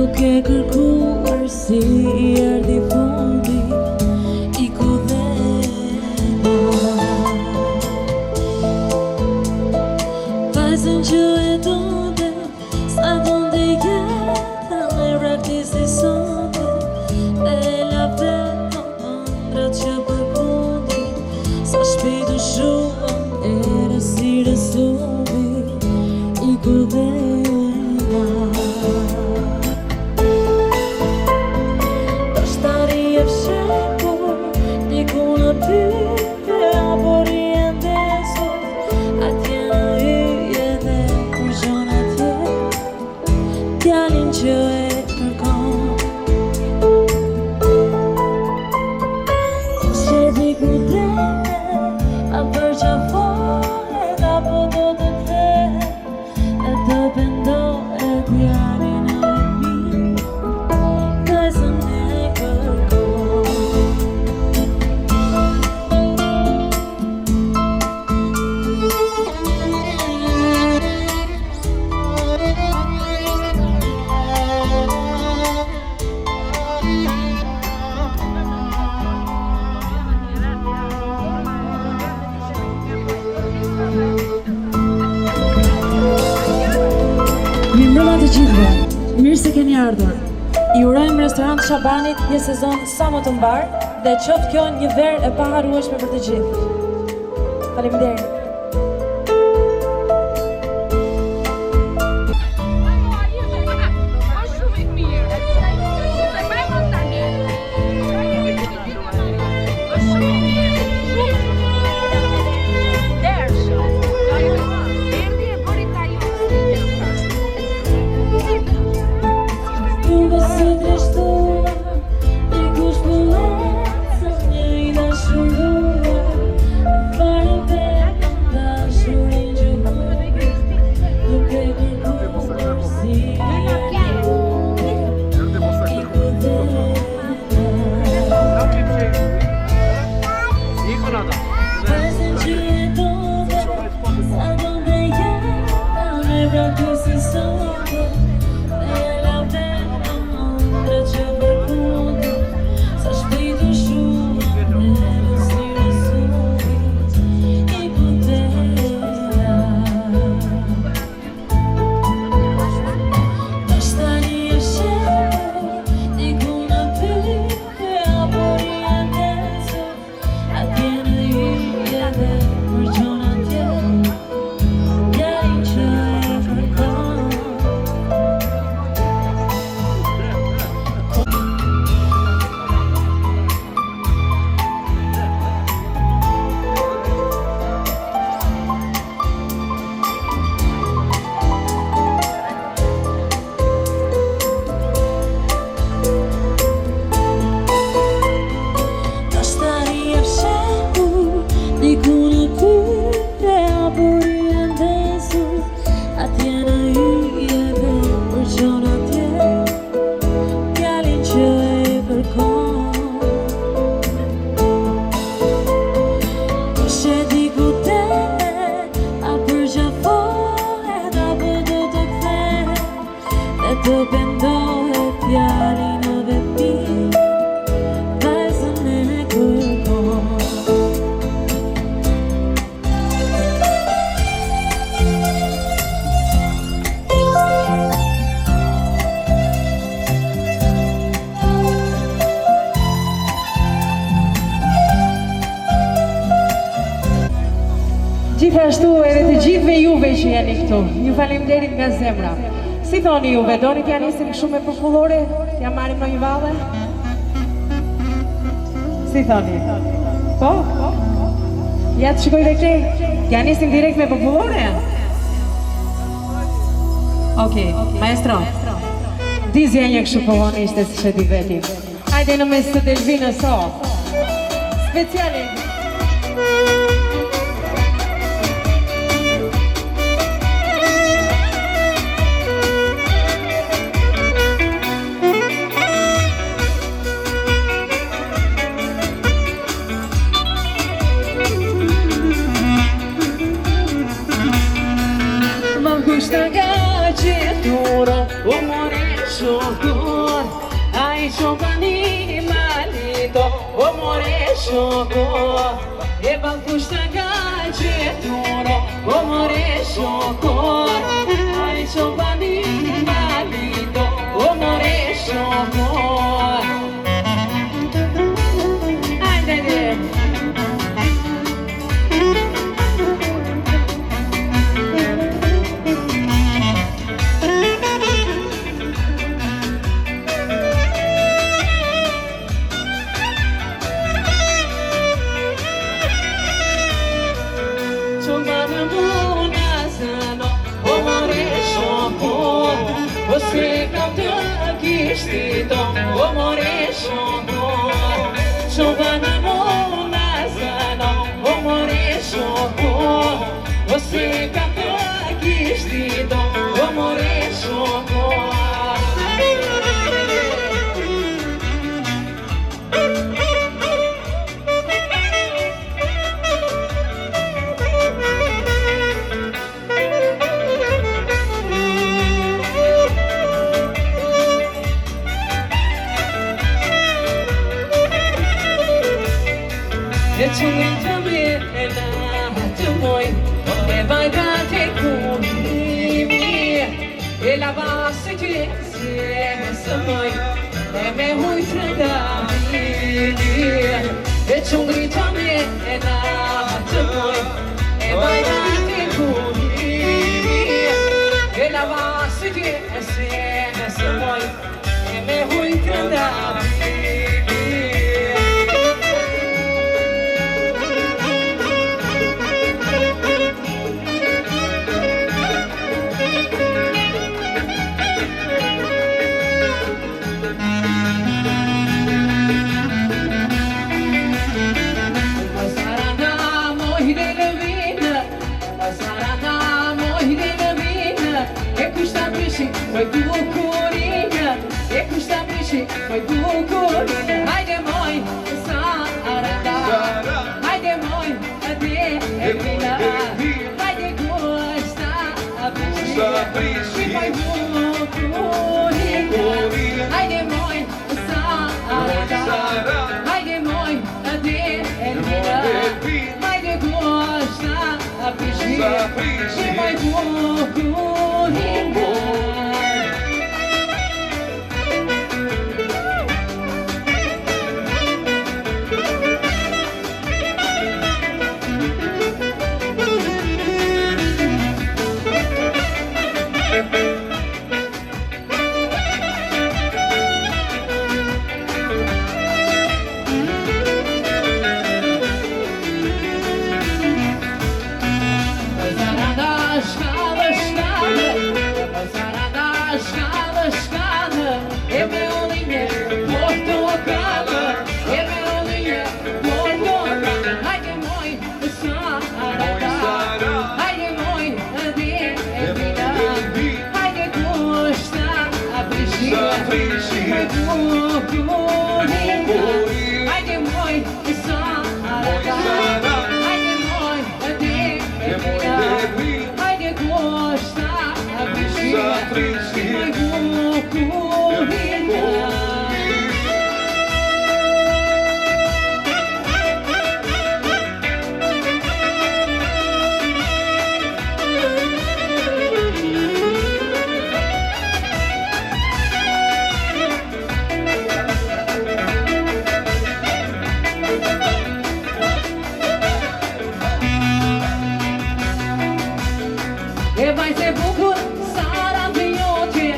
duke kërkuar si erdhi fundi I kudhema. Vajzën që e donte, sa donte jeta me raktisi sonte, e la vetëm ëndrat që përfundi, sa shpejt u shuan era si resumi I kudhema. Mirë se keni ardhur. I urojmë restorant Shabanit një sezon sa më të mbar dhe qoftë kjo një verë e paharrueshme për të gjithë. Faleminderit. Gjithashtu edhe të gjithve juve që jeni këtu, ju faleminderit nga zemra. Si thoni juve, doni t'ja nisim shumë e popullore, t'ja marim në një valle? Si thoni? Po? Ja të shikoj dhe këtej, t'ja nisim direkt me popullore? Okej, maestro, dizja një kështu pohon ishte si që di veti. Hajde në mes të Delvina so, specialit. Kushta nga gjithura, o mori shoku Çobani malito, o more shoko, e balkushta gajeturo, o more shoko. Ai çobani malito, o more shoko. Ai dede. Você cantou aqui escrito, o more chocou. Chuva na mão, Nazano, o more chocou. Você cantou aqui escrito, o more chocou. Vai bater comigo e lavar se quiser essa mãe é meu ruim da vida e um grito a mim é na mãe e vai bater comigo e lavar se quiser essa mãe é meu ruim da vida. Vai do corinha, e custa bichi, vai do corinha. Ai de mãe, sarada. Ai de mãe, ade vila. Ai de gosta, a bichi. Vai do corinha. Ai de mãe, sarada. Ai de mãe, ade vila. Ai de gosta, a bichi. Vai do corinha. E vai ser bukur, sara viote,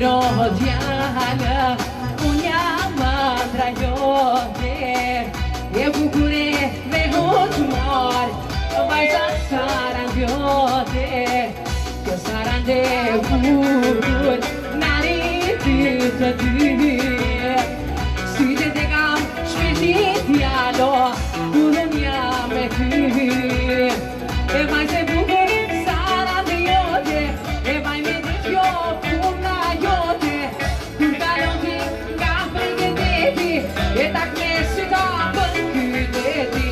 Iro djala, unë jam ëndra jote, e bukure me hotë marë, vajza sarandjote, kjo sarande bukur, nari ty të dy. Sytë të kam shpirtit djalo, kur unë jam me ty. E vajze bukur sarande jote, e vaj me dikjo puna jote, kur kalon ti nga pregedeti, e tak me syta për kyteti.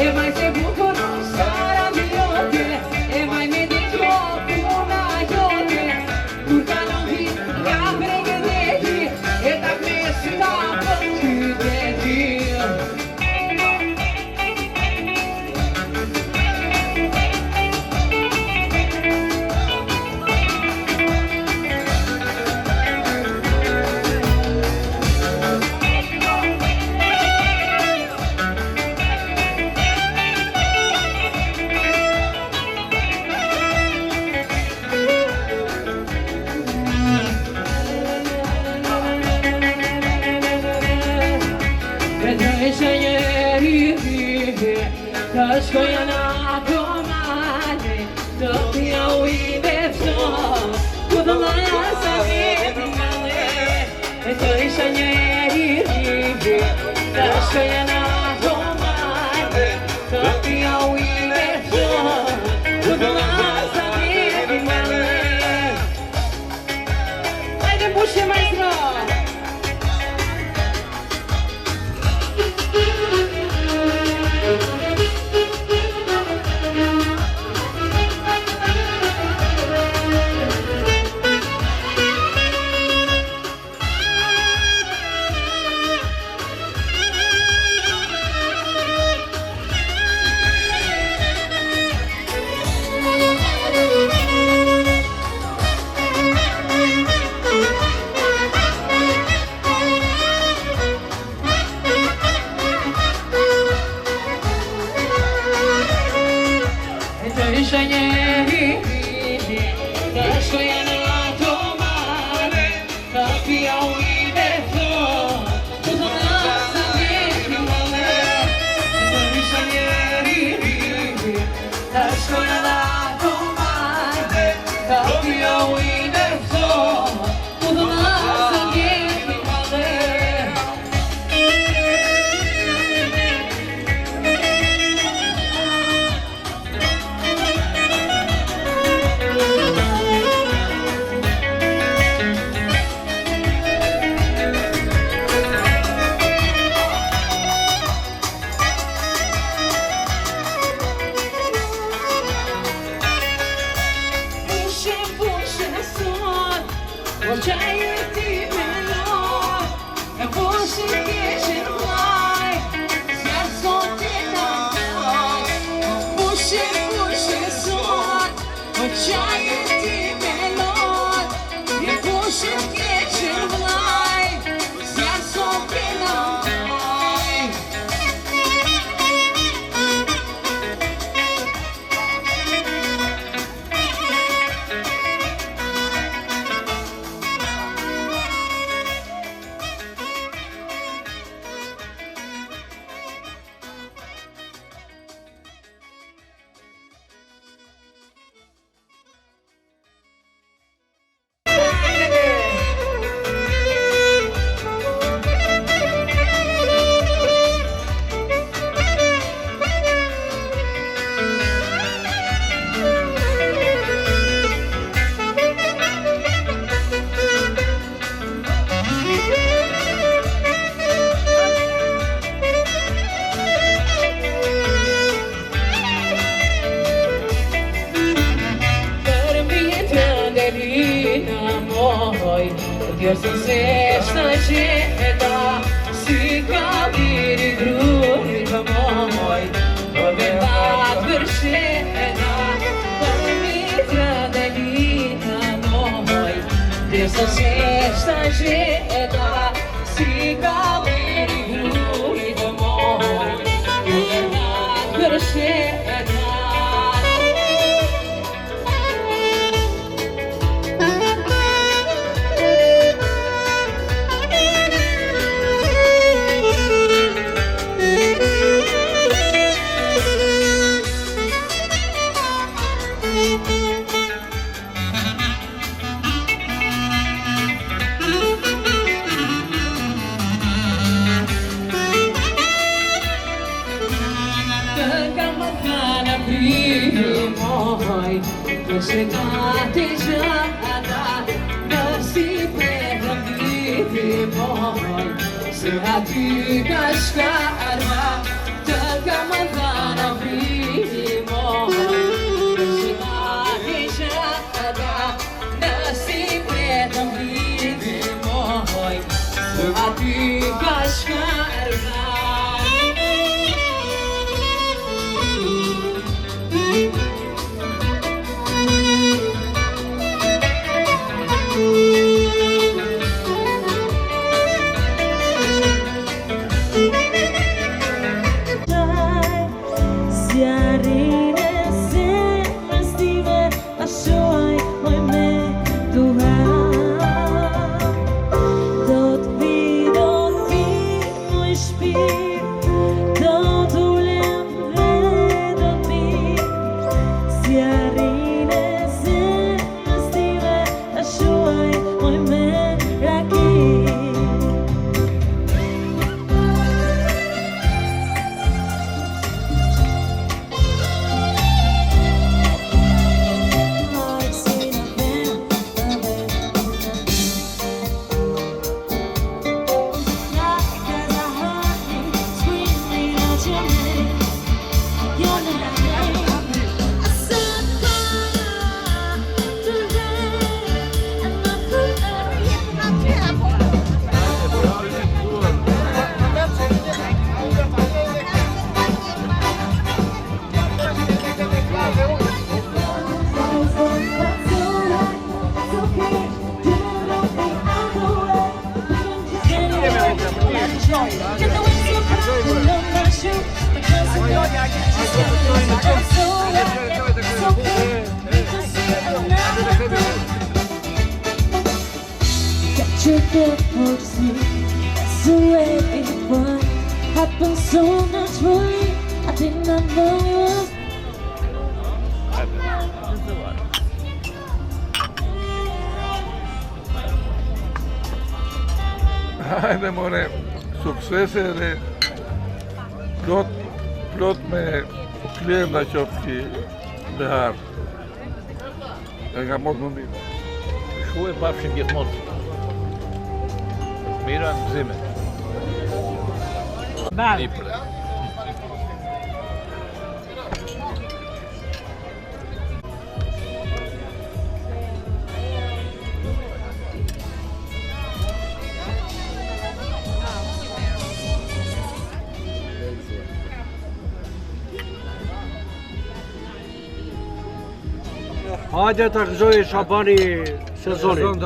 E vajze bukur sarande jote, e vaj me dikjo puna jote, kur kalon ti nga pregedeti, e tak me syta për kyteti. Të shkoja në ato male, të pja ujme fëto, ku të maja sa vjetë male. E të isha njeri rrive, të shkoja në ato male, të pja ujme fëto, ku të maja sa vjetë male. Hajde bushe maestro! Djerësën se shta qeta, si ka biri gruri të moj, o vetat vërsheta, për mitra dhe lita moj. Djerësën se shta qeta, si ka biri gruri të moj, o vetat vërsheta. që ka të gjata në si për rënditi moj se aty ka shkarva të ka më dhana vriti moj që ka të gjata në si për rënditi moj se aty ka shkarva. The way it was happened so naturally. I did not know it was. Hajde more, suksese dhe plot me klenda qoftë ki behar. E nga mos më mirë. Shu e bafshin gjithmonë. Mira në gëzime. Nipre. Hajde të gëzoj Shabani sezonin.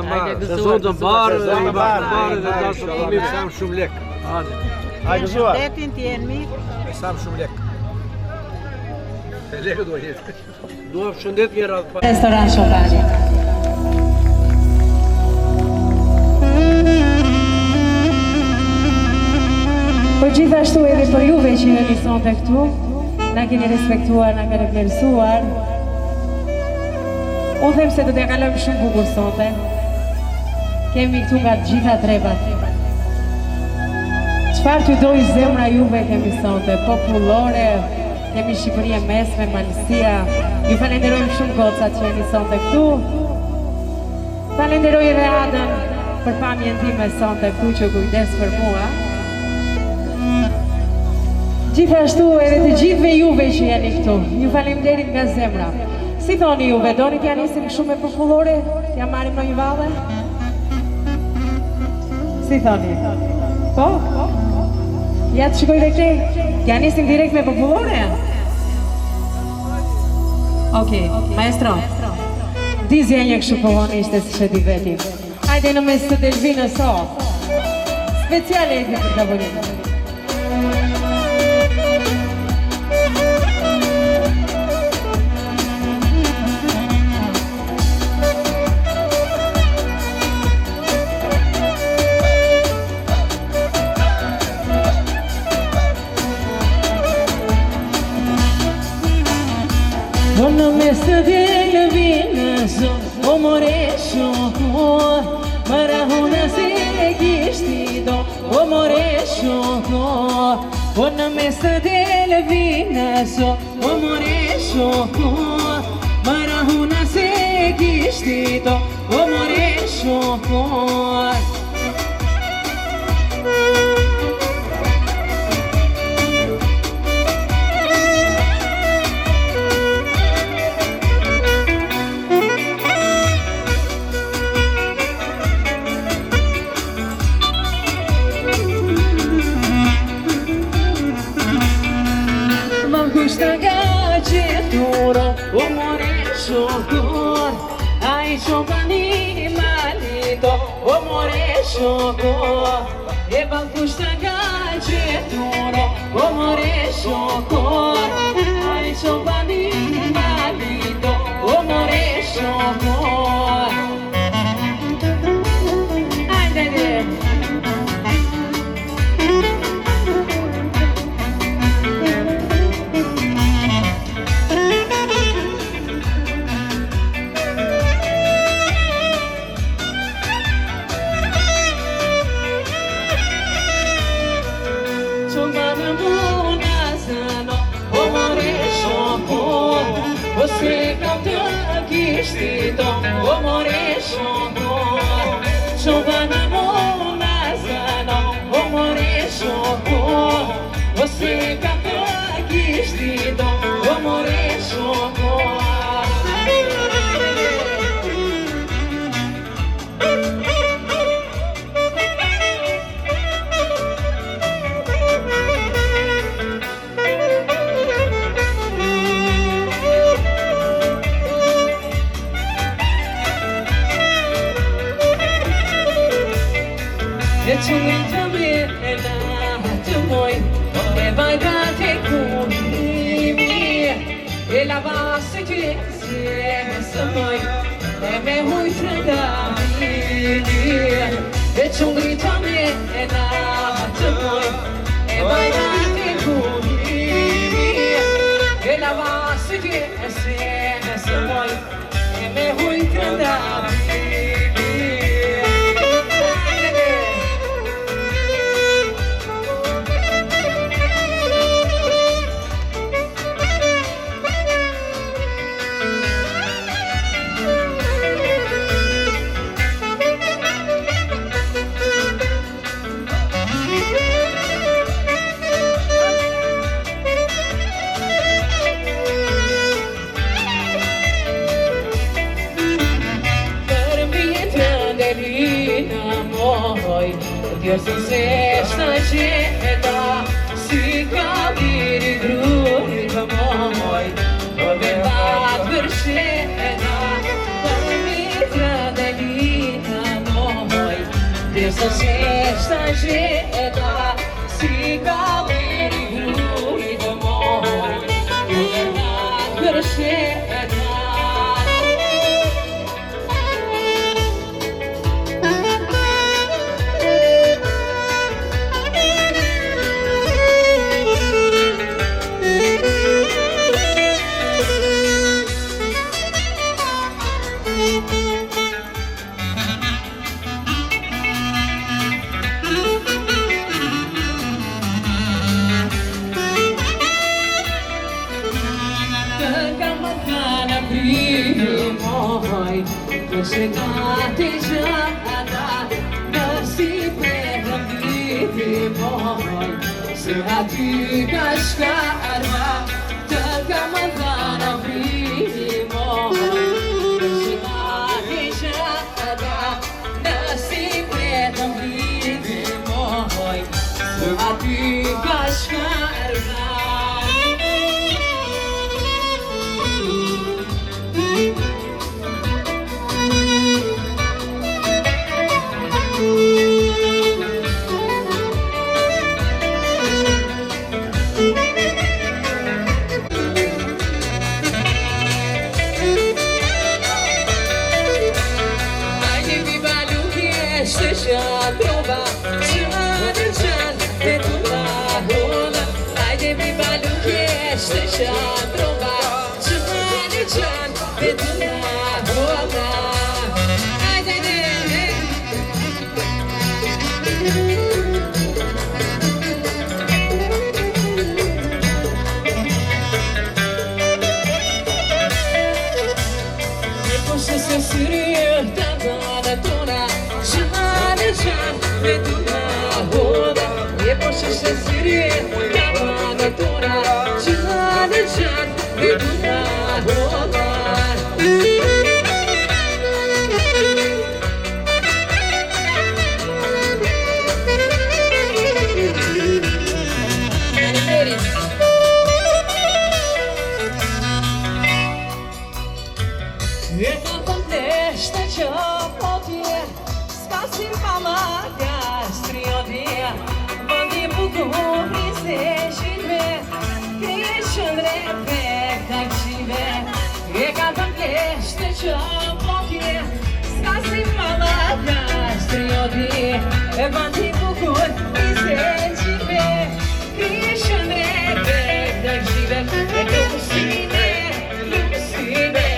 Sezon të mbarë dhe i barë dhe ta së të mirë sam shumë lek. Hajde. Hajde gëzuar. Detin t'jenë mirë. E sam shumë lek. E lekë do jetë. Duhem shëndet një radhë pa. Restoran Shabani. Por gjithashtu edhe për juve që jeni sonte këtu, na keni respektuar, na keni vlerësuar. Unë them se do t'ja kalojmë shumë bukur sonte. Kemi këtu nga të gjitha trebat. Çfarë t'ju doj zemra juve kemi sonte, popullore, kemi Shqipëri e mesme, Malësia. Ju falenderojmë shumë gocat që jeni sonte këtu. Falenderoj edhe Adën për pamjen time sonte këtu që kujdes për mua. Gjithashtu edhe të gjithve juve që jeni këtu. Ju falenderit nga zemra. Si thoni juve, doni t'ja nisim shumë e popullore? T'ja marim në një valle? Si thoni? Po? Ja të shkoj dhe këtej? T'ja nisim direkt me popullore? Okej, maestro. Dizja një kështu pohoni ishte si që di vetim. Hajde në mes të Delvinë sot. Speciale e për tavolinë. Në mes të Delvinë sot, o more shoko, më rahuna se kishti do, o more shoko. Po në mes të Delvinë sot, o more shoko, më rahuna se kishti do o more shokor Gusta gajeturo o more shokor ai shokani malito o more shokor e ban gusta gajeturo o more shokor ai shokani malito o more shokor ai dede Você canta kishti do o more shokor Shobana mo nazano o more shokor Você canta kishti do o more shokor Çılgınca bir hayatım oy E vai bate comigo Ela vai se dizer mãe É meu trabalho E çılgınca bir hayatım oy E vai bate comigo Ela vai se dizer mãe É meu trabalho Deus esta jeda se cair e gruda moi o verdade vercheda para me tradelina moi Deus esta jeda se cair e gruda moi o verdade vercheda Chegate já nasci terra vive moi será de cascarva tanga mandana vive moi chegate já nasci terra vive moi será de cascarva veduna hoda e posso sentire la vagatura cianeggiar veduna hoda E bandi bukur i seçime Krishën rebe dhe gjive E lusine, lusine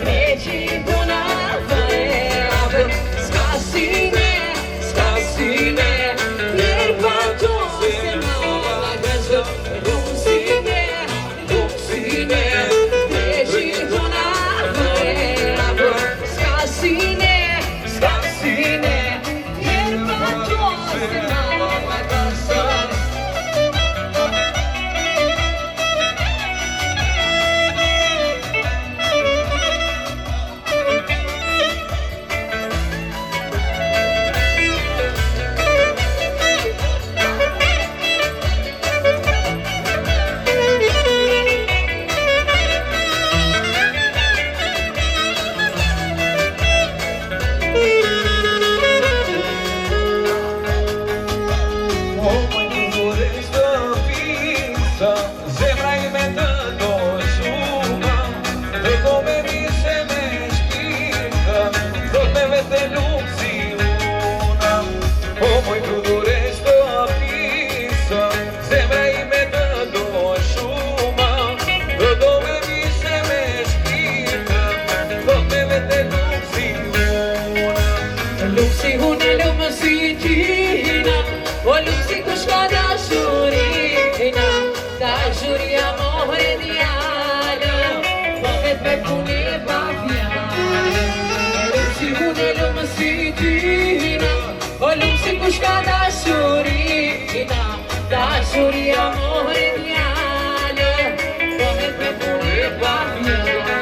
Kreqi buna vare avë Skasine, skasine Njerë pato se mala gëzë Lusine, lusine Kreqi buna vare avë Skasine, skasine Dashuri amore diana, come te pure paviana.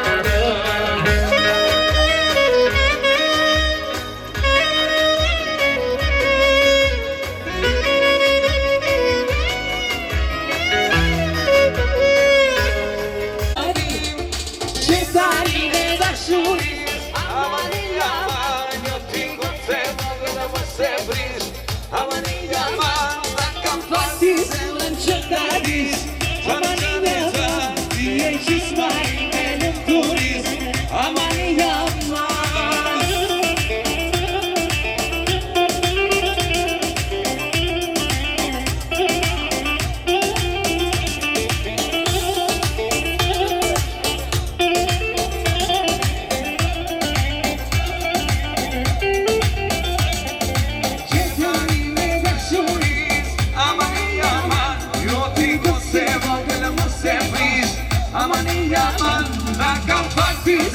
Cittadine dashuri, amanilla, io ti conservo quella vostra bris, amanilla, Zemrën që t'adis Amani me dha Dije që s'maj me në turis Amani jama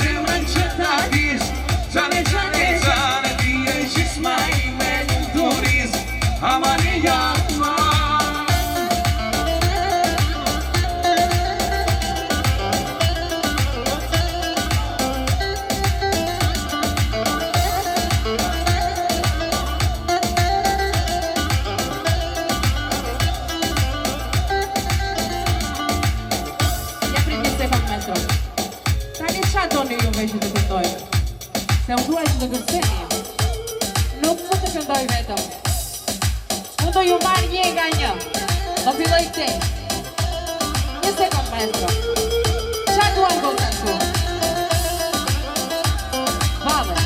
Zemrën që t'adis Qane qane qane Dije që s'maj me në turis Amani jama Se unë duaj që të kërseni, nuk mund të këndoj vetëm. Unë do ju marrë një nga një. Do filloj këtej. Një sekund, maestro. Qa duaj gotë në tu? Bave.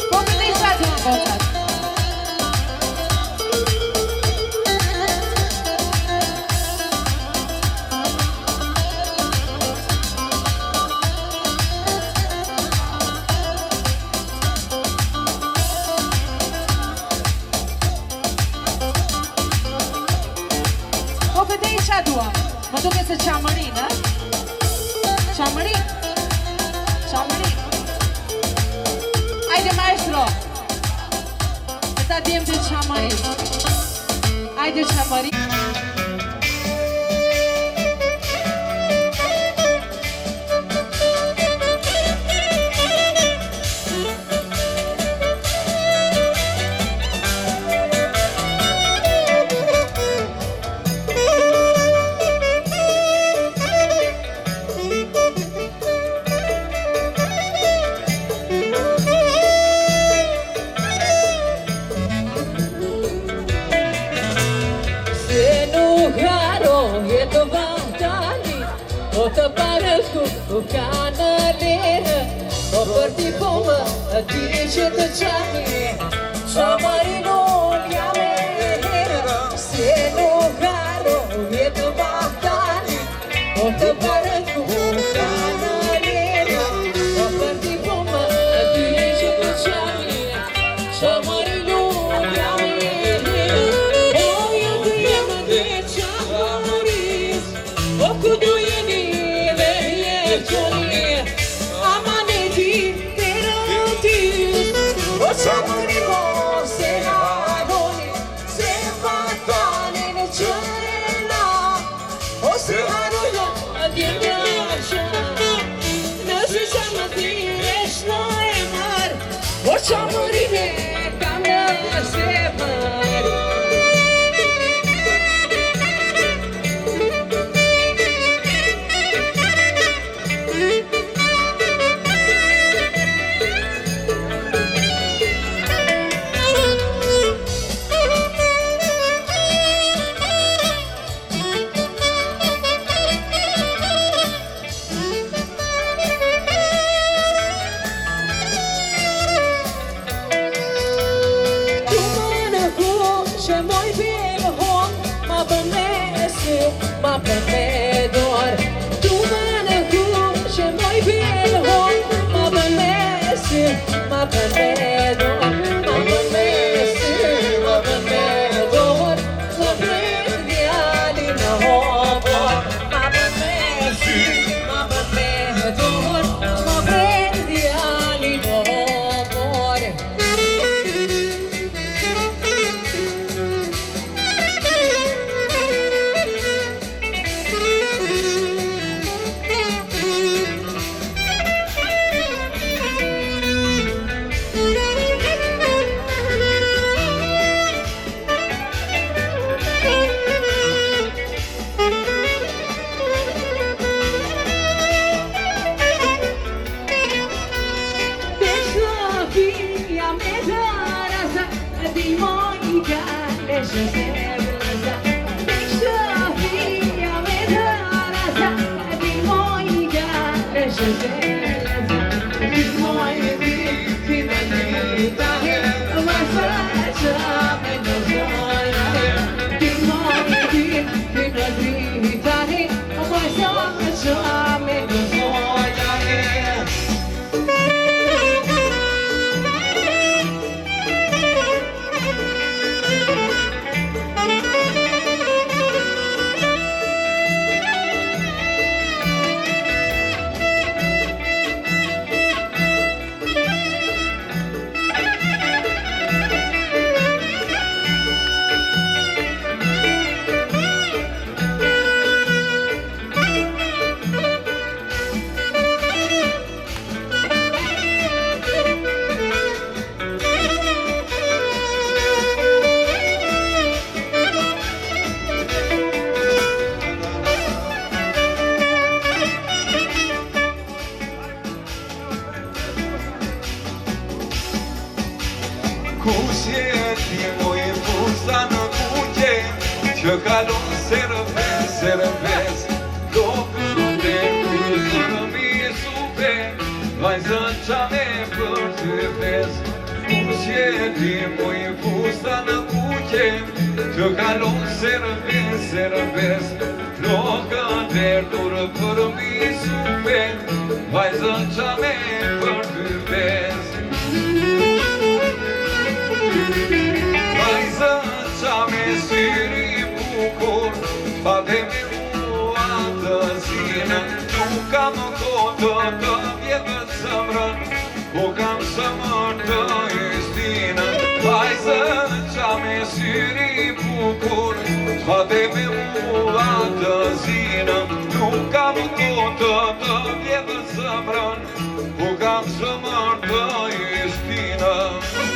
Po këtë i qa duaj gotë? Më duke se qamarin, Chamëri. Chamëri. Hajde maestro. E ta dim të chamëri. Hajde chamëri. Të parëshku u ka në lirë O për t'i pomë ti që të qani Qamarin unë jam e lirë Se nuk haro jetë bahtani O të parëshku u ka në lirë O për t'i pomë ti që të qani Qamarin unë jam e lirë O jetë jemë dhe qamaris O kudu jeni Amaneti terotis O qamëri mo se haroni Se fatani në qëna O se haroja djetë shëna Nëse qamë tiresh në e marë O qamëri ne kam në se marë Ma për me dorë Tu më në ku që moj bërë hon Ma për me si, ma për me dorë Ma për me si, ma për me dorë Të prit djali në hobor Ma për me si, ma për me dorë Ma prit djali në hobor Që kalon serves Do përënde Kërëmi supe Vajzën qa me për të pes Kus jeti moj fusta në kuqe Që kalon serves Do këndër përëmi supe Vajzën qa me për të pes Vajzën qa me syri Pa dhe me mua të zinën Nuk kam të vjetër zëmrën, po kam zëmër të istinën. Vajzën qa me syri bukur, t'fate me mua të zinën. Nuk kam kohë të vjetër zëmrën, po kam zëmër të istinën.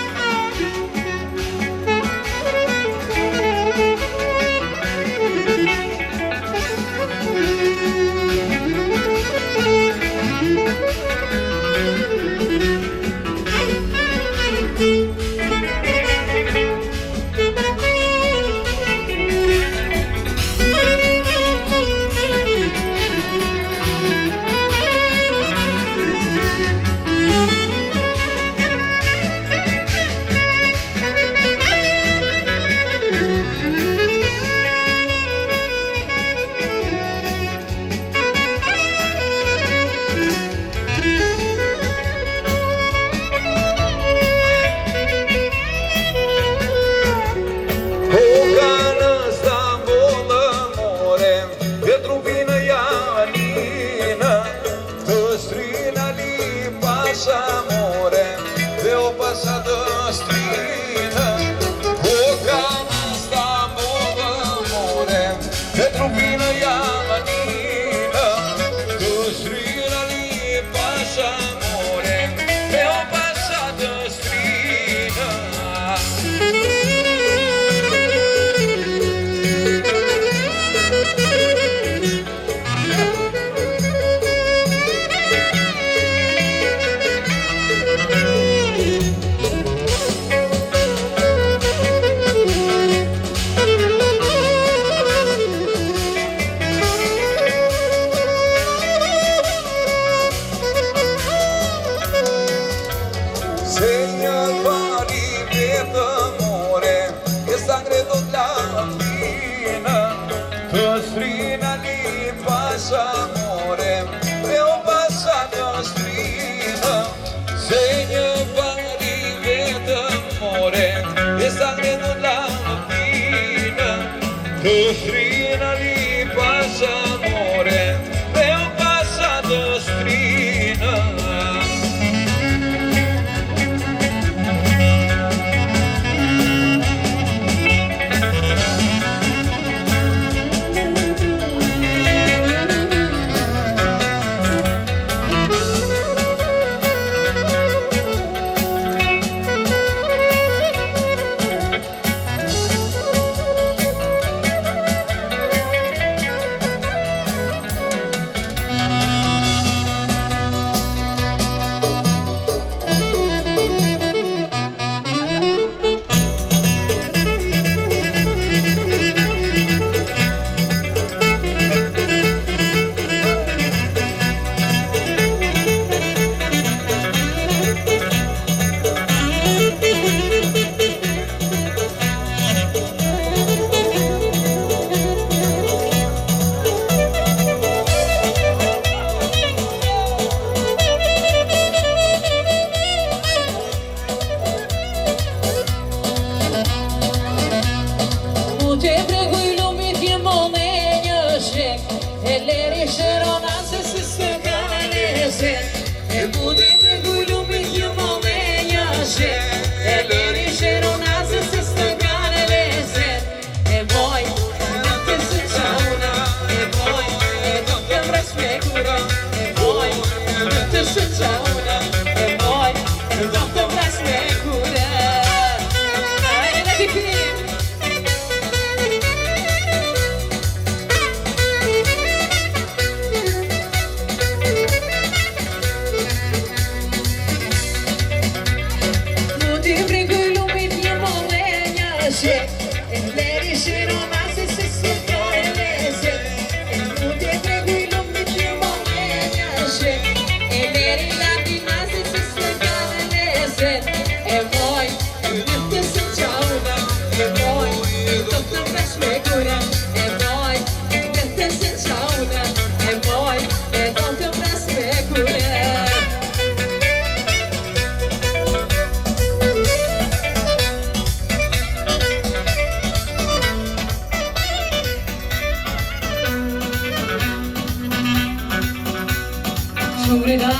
Çuvrida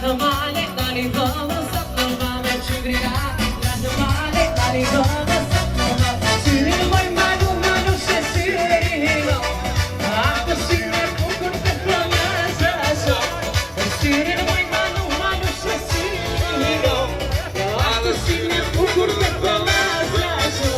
la male dali vama sapno vame çuvrida la male dali vama sapno vame Sirino moj manu manu se sirino Ako sirino pukun te plana zaso Sirino moj manu manu se sirino Ako sirino pukun te plana zaso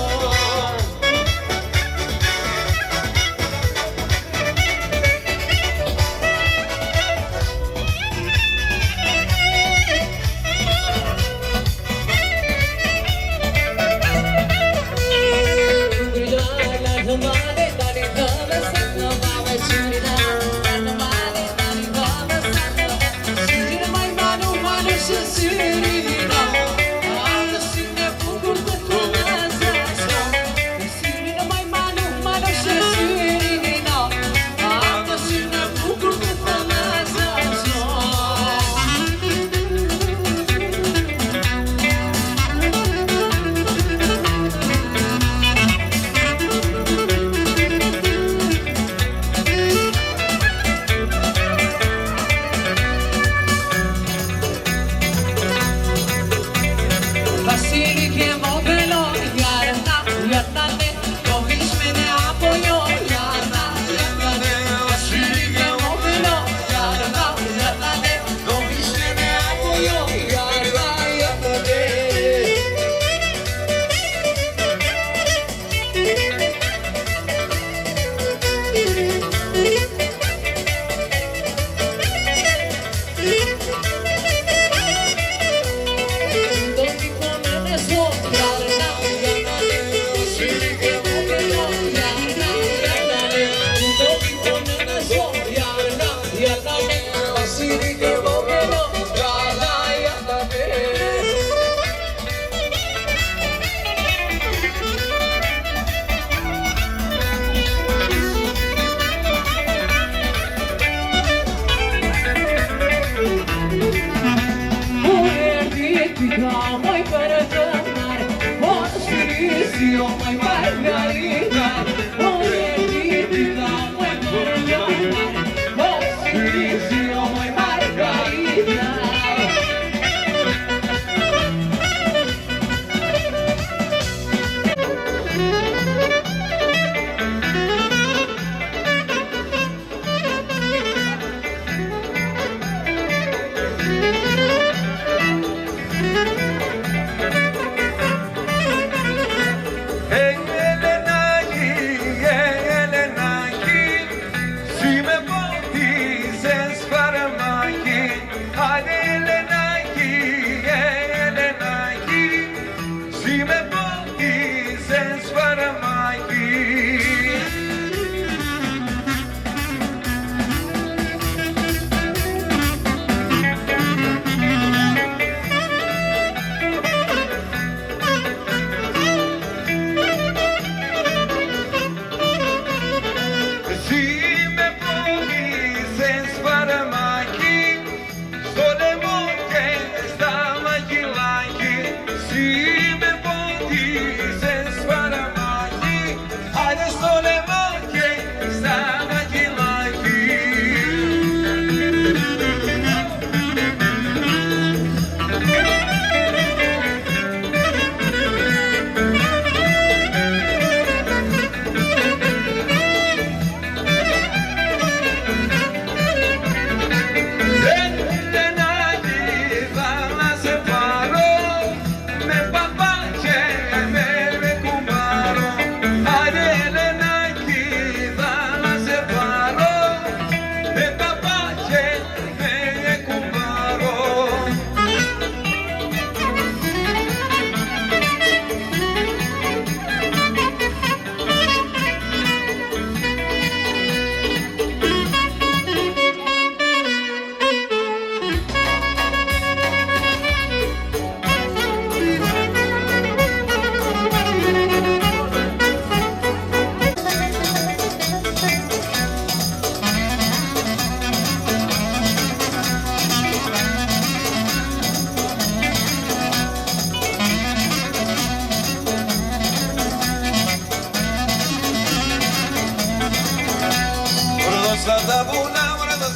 Sada bula,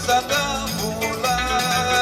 sada bula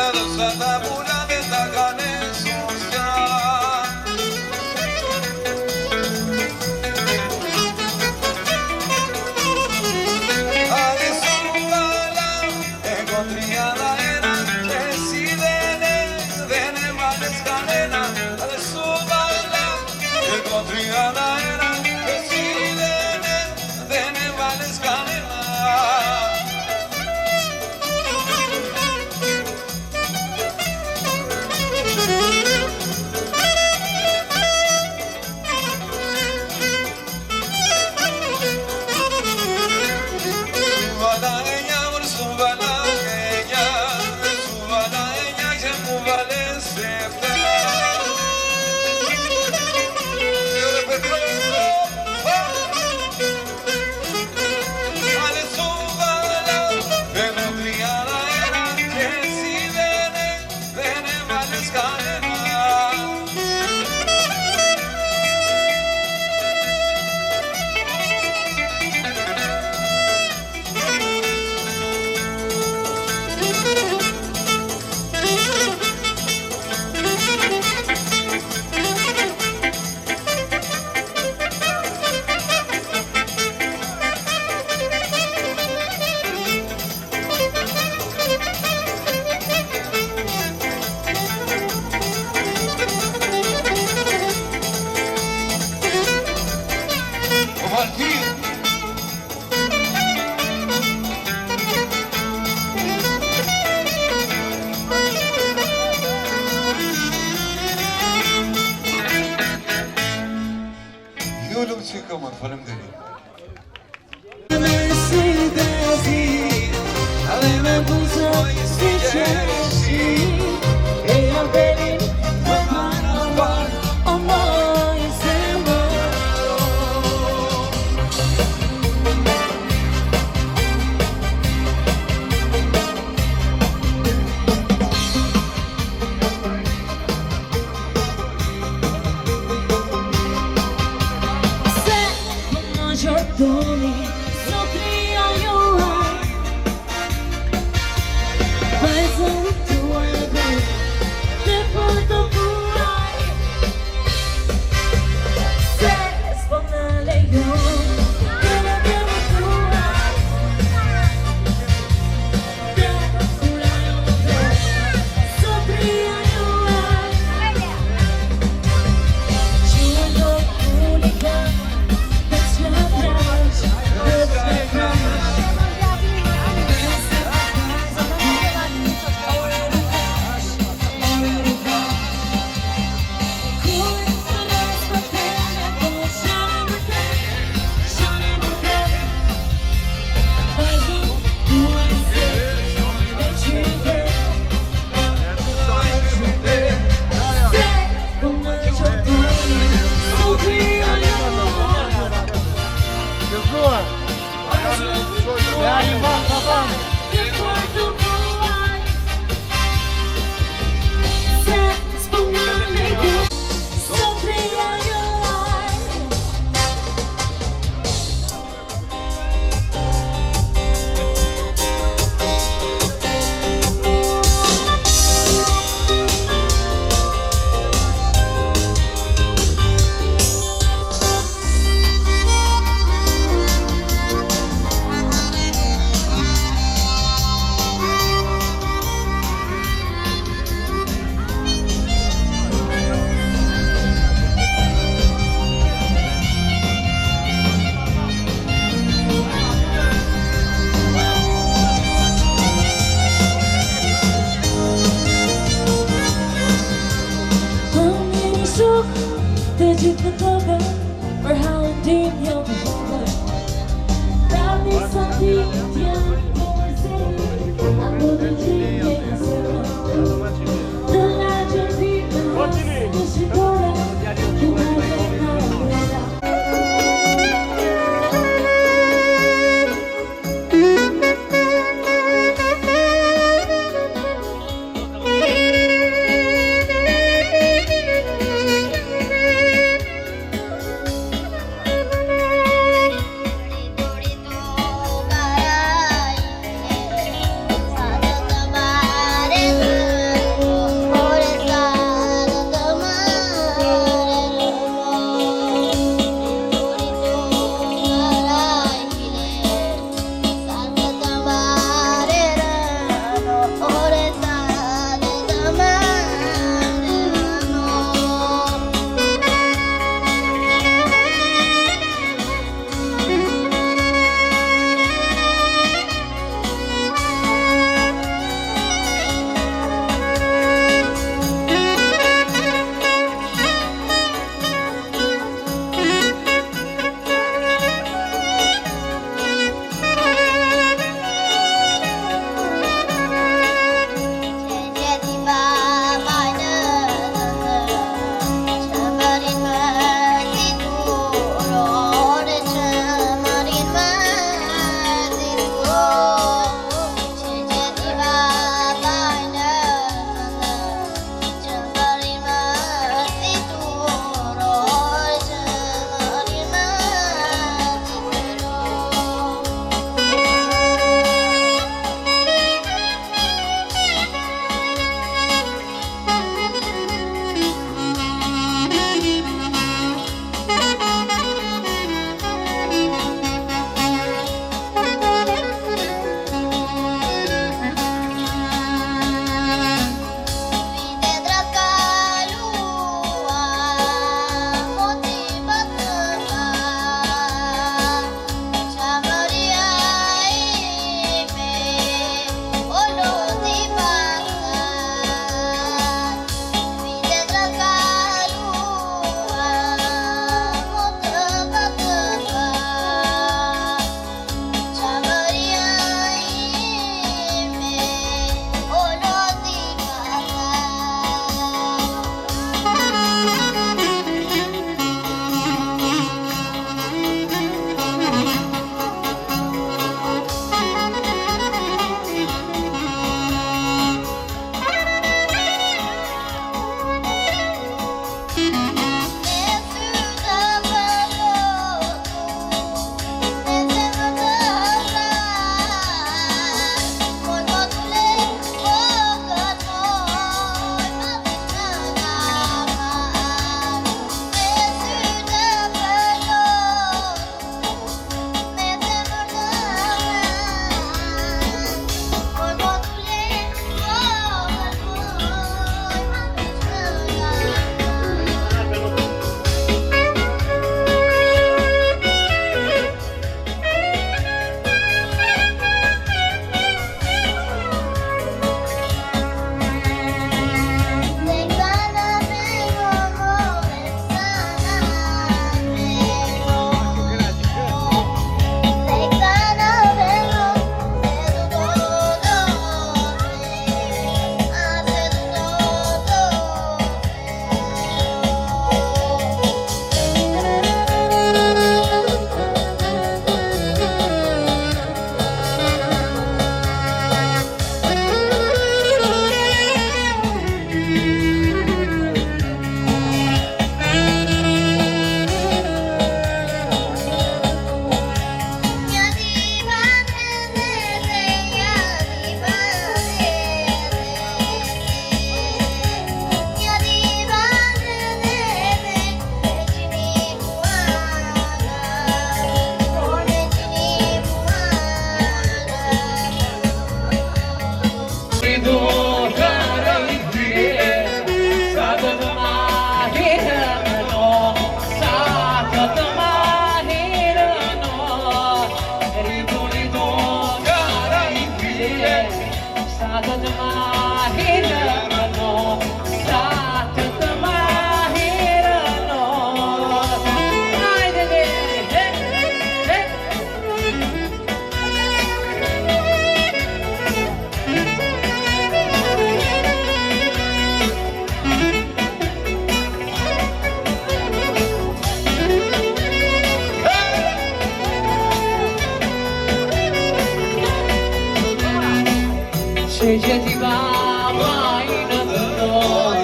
Se gjeti babaj në të doj,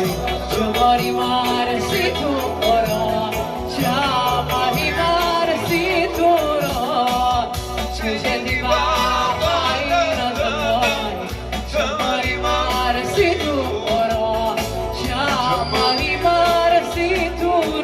që mori marë si të ora, që mori marë si të ora, që gjeti babaj në të doj, që mori marë si të ora, që mori marë si të ora.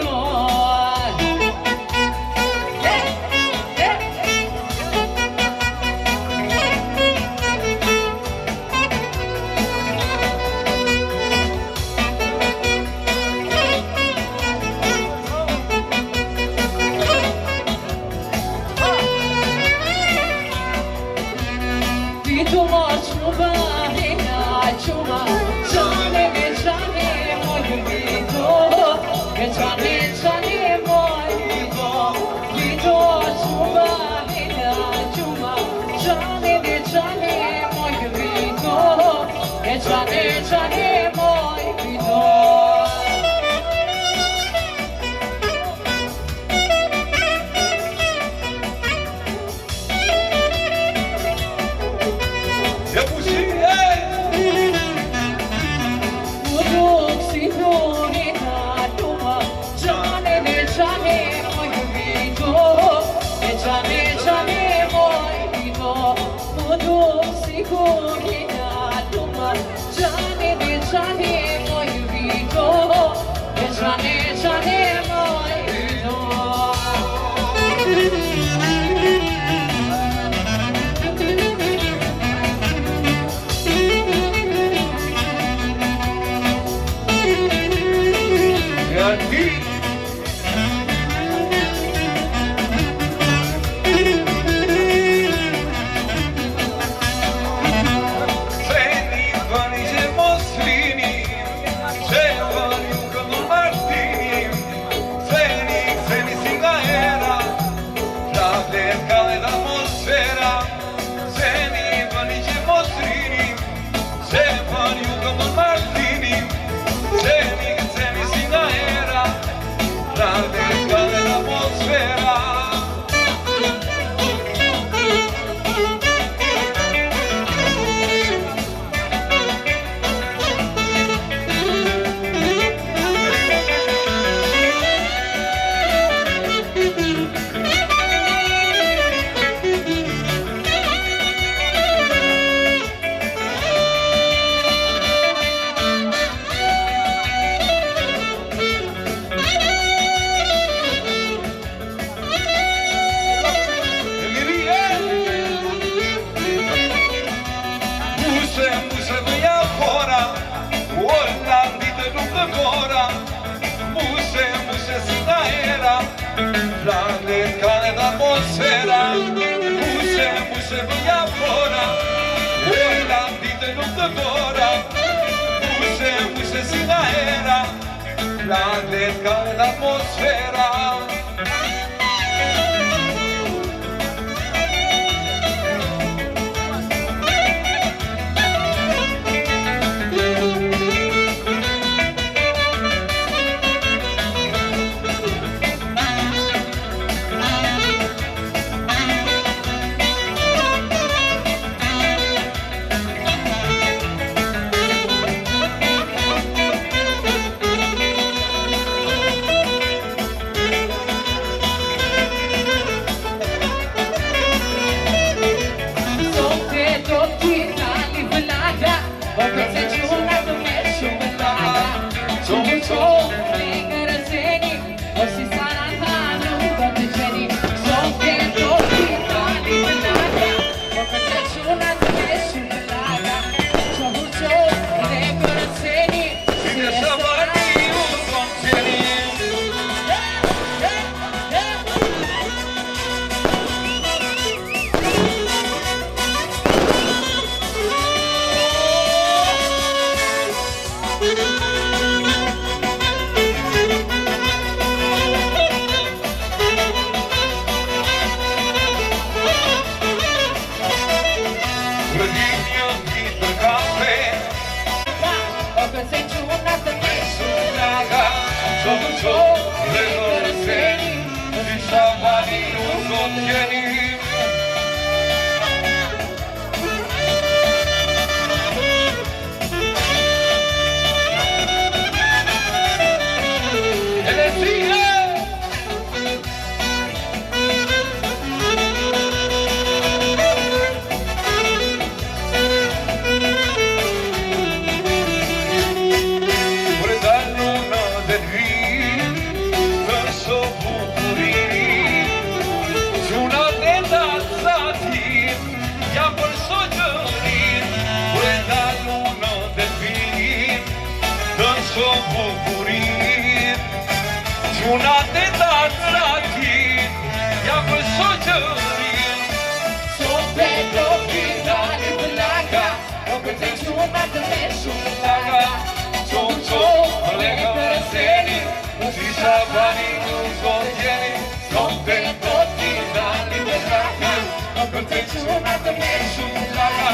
Në të me shumë gjaka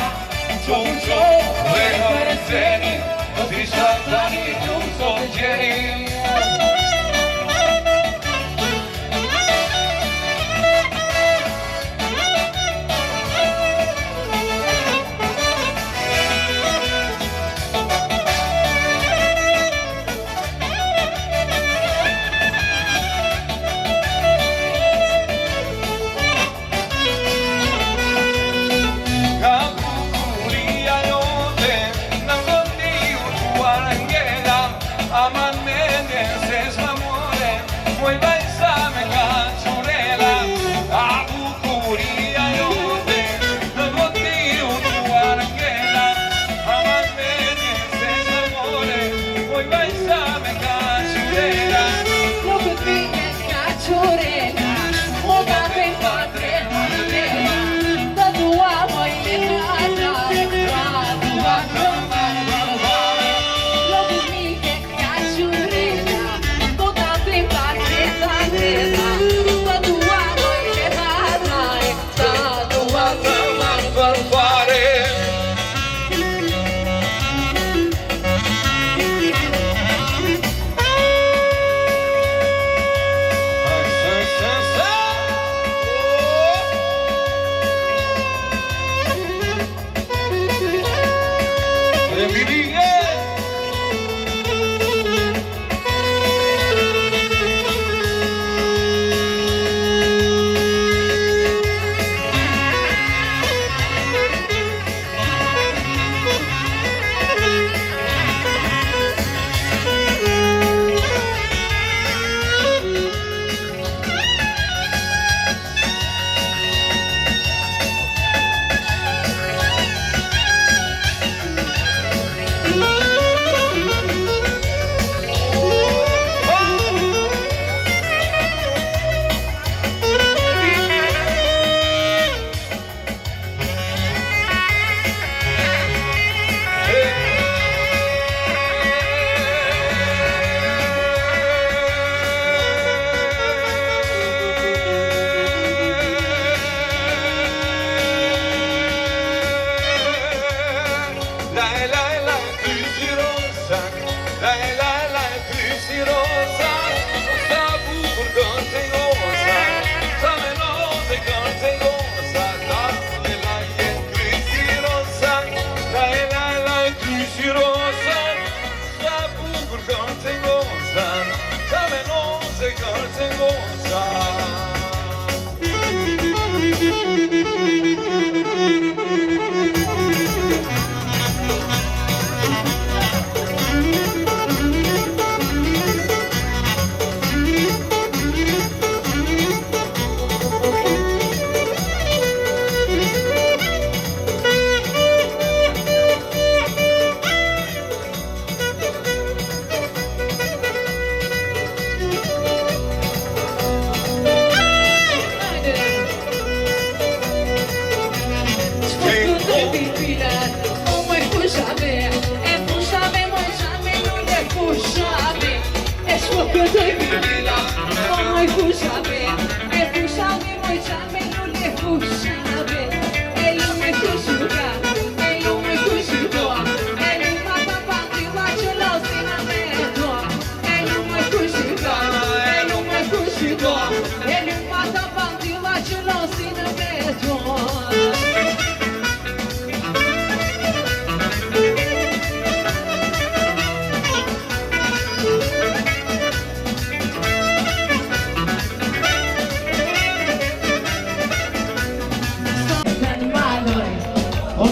Gjumë shumë dhe kërë zeni Ti shatani gjumë shumë gjeni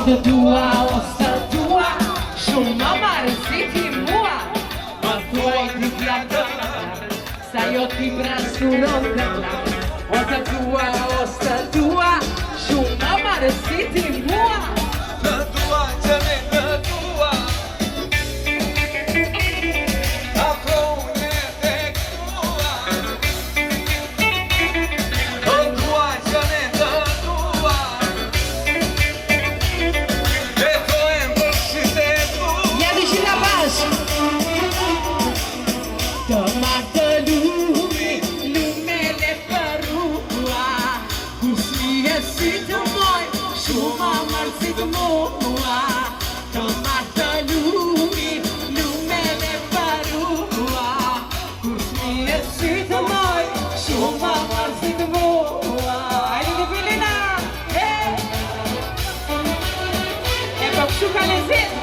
Të tua o së tua, shumë më marë si ti mua. Më thuaj ti t'ja tëra, sa jo ti brasuron tëra. O të tua o së tua, shumë më marë si ti mua. Të tua që ne të tua, afrone të tua. Të tua që ne të tua, Të martë lumi, lumele për rrua. Kus një si të moj, marsit mua, të martë lumi, lume dhe parua, kur s'mije si të moj, shumë marsit mua. Ajde dhe Pilina! E po kështu ka lezit!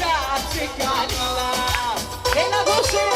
ka cikalila E na duše